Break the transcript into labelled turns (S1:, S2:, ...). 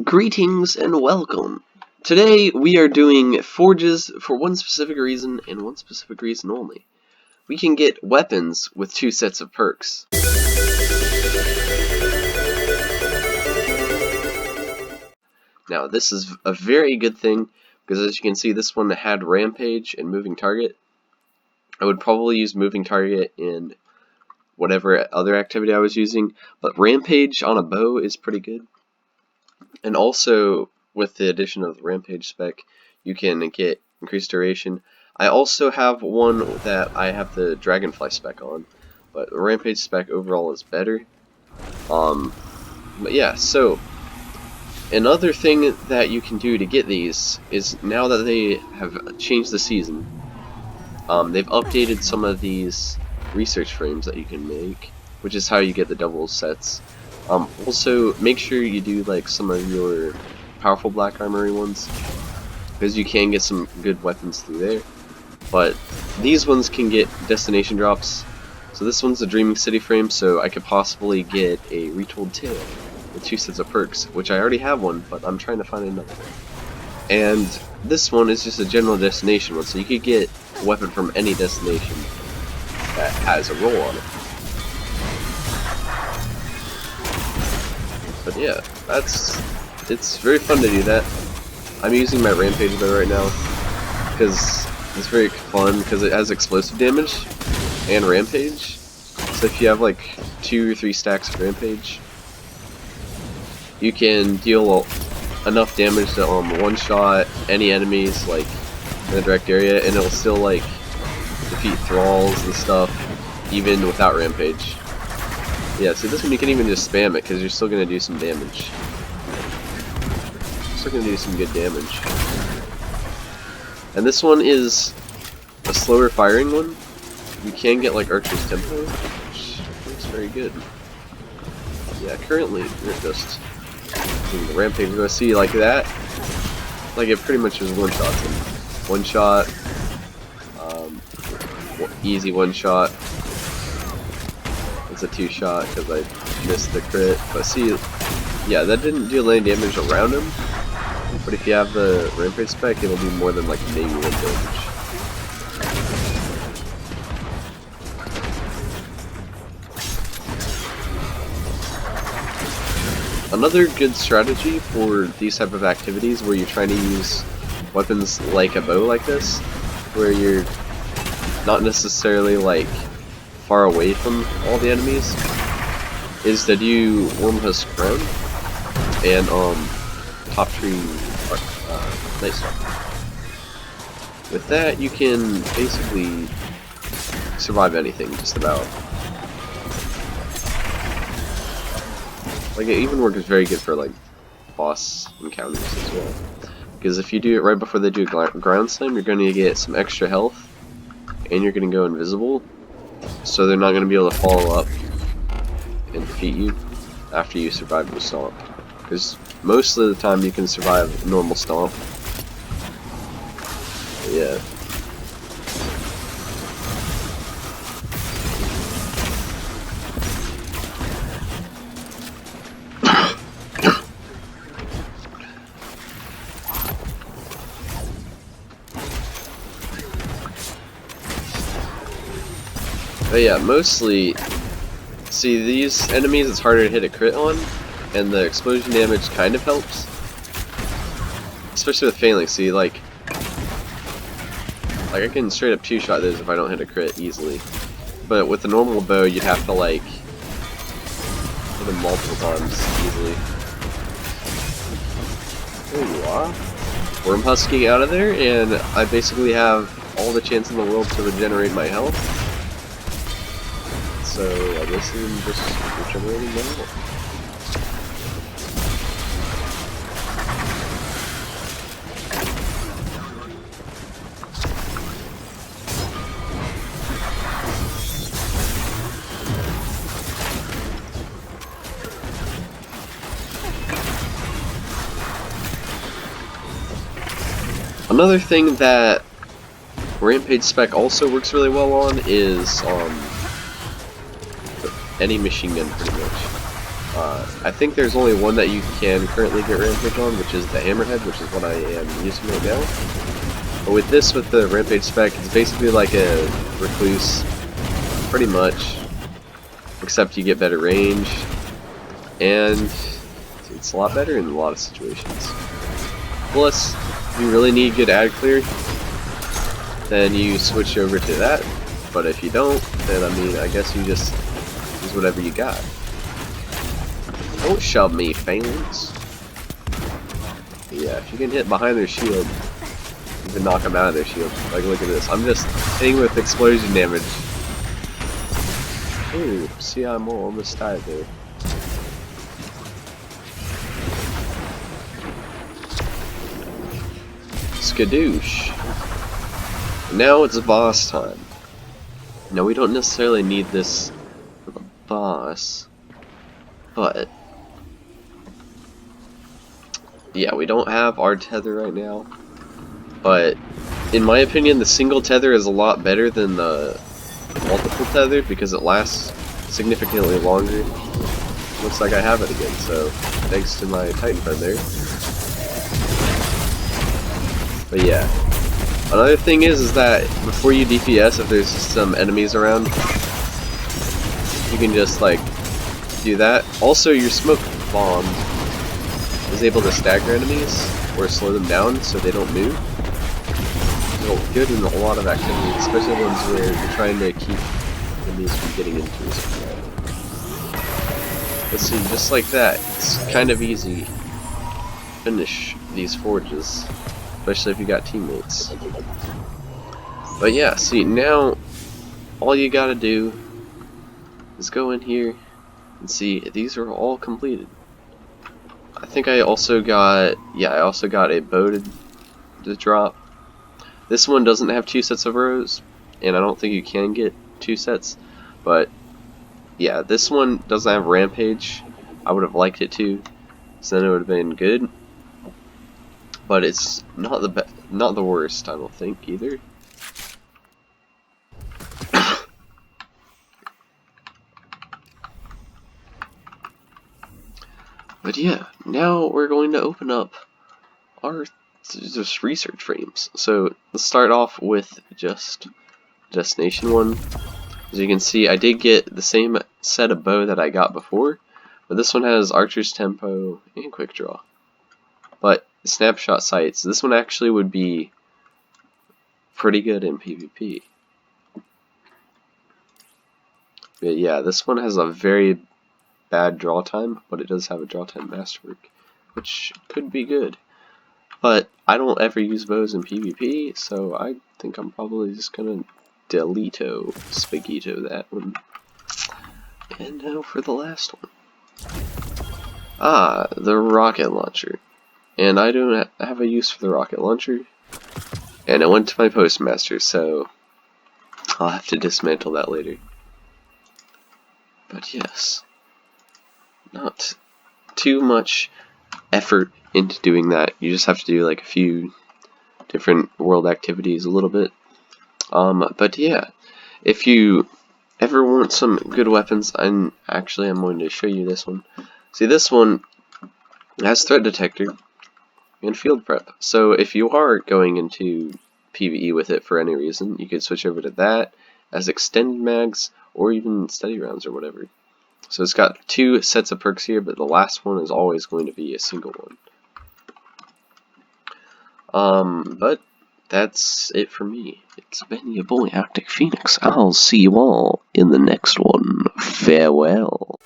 S1: Greetings and welcome. Today we are doing forges for one specific reason and one specific reason only. We can get weapons with two sets of perks. Now this is a very good thing because as you can see this one had Rampage and Moving Target. I would probably use Moving Target in whatever other activity I was using, but Rampage on a bow is pretty good. And also, with the addition of the Rampage spec, you can get increased duration. I also have one that I have the Dragonfly spec on, but the Rampage spec overall is better. But yeah, so another thing that you can do to get these is now that they have changed the season, they've updated some of these research frames that you can make, which is how you get the double sets. Also, make sure you do like some of your powerful Black Armory ones, because you can get some good weapons through there. But these ones can get destination drops. So this one's a Dreaming City frame, so I could possibly get a Retold Tale with two sets of perks, which I already have one, but I'm trying to find another one. And this one is just a general destination one, so you could get a weapon from any destination that has a roll on it. But yeah, it's very fun to do that. I'm using my Rampage bow right now because it's very fun because it has explosive damage and Rampage. So if you have like 2 or 3 stacks of Rampage, you can deal enough damage to one-shot any enemies like in the direct area, and it'll still like defeat thralls and stuff even without Rampage. Yeah, see this one you can even just spam it because you're still going to do some damage. Still going to do some good damage. And this one is a slower firing one. You can get like Archer's Tempo, which looks very good. Yeah, currently you're just doing the Rampage. You're going to see like that. Like it pretty much just one-shots him. One shot. Easy one-shot. It's a 2-shot because I missed the crit, but see, yeah, that didn't do any damage around him, but if you have the Rampage spec, it'll do more than like maybe 1 damage. Another good strategy for these type of activities where you're trying to use weapons like a bow like this, where you're not necessarily like far away from all the enemies, is to do Wormhusk Crown and Top Tree Nightstalk. With that, you can basically survive anything, just about. Like it even works very good for like boss encounters as well, because if you do it right before they do ground slam, you're going to get some extra health, and you're going to go invisible. So they're not going to be able to follow up and defeat you after you survive the stomp. Because most of the time you can survive a normal stomp. But yeah. But yeah, mostly, see these enemies it's harder to hit a crit on, and the explosion damage kind of helps. Especially with Phalanx, see like I can straight up 2-shot those if I don't hit a crit easily. But with the normal bow you'd have to like hit them multiple times easily. There you are. Wormhusking out of there, and I basically have all the chance in the world to regenerate my health. So I guess I'm just regenerating my health. Another thing that Rampage spec also works really well on is any machine gun pretty much. I think there's only one that you can currently get Rampage on, which is the Hammerhead, which is what I am using right now. But with this, with the Rampage spec, it's basically like a Recluse, pretty much, except you get better range, and it's a lot better in a lot of situations. Plus, if you really need good ad clear, then you switch over to that, but if you don't, then I mean, I guess you just use whatever you got. Don't shove me, Phalanx. Yeah, if you can hit behind their shield, you can knock them out of their shield. Like, look at this. I'm just hitting with explosion damage. Ooh, see, I'm almost died there. Skadoosh. Now it's boss time. Now, we don't necessarily need this for the boss, but yeah, we don't have our tether right now, but in my opinion, the single tether is a lot better than the multiple tether because it lasts significantly longer. Looks like I have it again, so thanks to my Titan friend there. But yeah, another thing is that before you DPS, if there's some enemies around, you can just like do that. Also, your smoke bomb is able to stagger enemies or slow them down so they don't move. So good in a lot of activities, especially ones where you're trying to keep enemies from getting into a supply. Let's see, just like that, it's kind of easy to finish these forges, especially if you got teammates. But yeah, see, now all you gotta do is go in here and see these are all completed. I think I also got, yeah, I also got a bow to drop. This one doesn't have 2 sets of rows, and I don't think you can get 2 sets, but yeah, this one doesn't have Rampage. I would have liked it to, so then it would have been good. But it's not the worst, I don't think either. But yeah, now we're going to open up our just research frames. So let's start off with just Destination 1. As you can see, I did get the same set of bow that I got before, but this one has Archer's Tempo and Quick Draw. But Snapshot Sights, this one actually would be pretty good in PvP. But yeah, this one has a very bad draw time, but it does have a draw time masterwork, which could be good. But I don't ever use bows in PvP, so I think I'm probably just gonna Delito Spaghetto that one. And now for the last one. Ah, the rocket launcher. And I don't have a use for the rocket launcher. And it went to my postmaster, so I'll have to dismantle that later. But yes, not too much effort into doing that. You just have to do like a few different world activities a little bit. But yeah, if you ever want some good weapons, I'm going to show you this one. See, this one has threat detector and field prep. So if you are going into PvE with it for any reason, you could switch over to that as extended mags or even steady rounds or whatever. So it's got 2 sets of perks here, but the last one is always going to be a single one. But that's it for me. It's been your boy Arctic Phoenix. I'll see you all in the next one. Farewell.